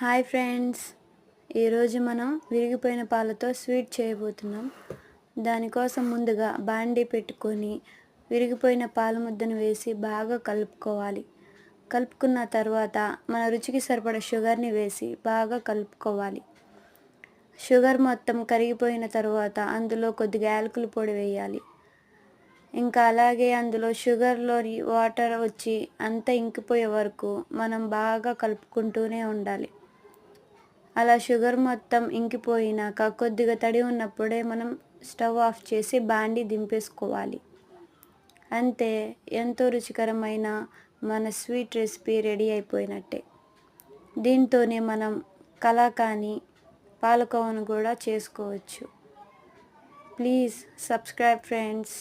Hi friends, ఈరోజు మనం విరిగిపోయిన పాలతో స్వీట్ చేయబోతున్నాం. దానికోసం ముందుగా బాండీ పెట్టుకొని విరిగిపోయిన పాల ముద్దను వేసి బాగా కలుపుకోవాలి. కలుపుకున్న తర్వాత మన రుచికి సరిపడా షుగర్ని వేసి బాగా కలుపుకోవాలి. షుగర్ మొత్తం కరిగిపోయిన తర్వాత అందులో కొద్దిగా యాలకుల పొడి వేయాలి. ఇంకా అలాగే అందులో షుగర్లోని వాటర్ వచ్చి అంతా ఇంకిపోయే వరకు మనం బాగా కలుపుకుంటూనే ఉండాలి. అలా షుగర్ మొత్తం ఇంకిపోయినాక కొద్దిగా తడి ఉన్నప్పుడే మనం స్టవ్ ఆఫ్ చేసి బాండీ దింపేసుకోవాలి. అంతే, ఎంతో రుచికరమైన మన స్వీట్ రెసిపీ రెడీ అయిపోయినట్టే. దీంతోనే మనం కలాకాని, పాలకోవను కూడా చేసుకోవచ్చు. Please subscribe friends.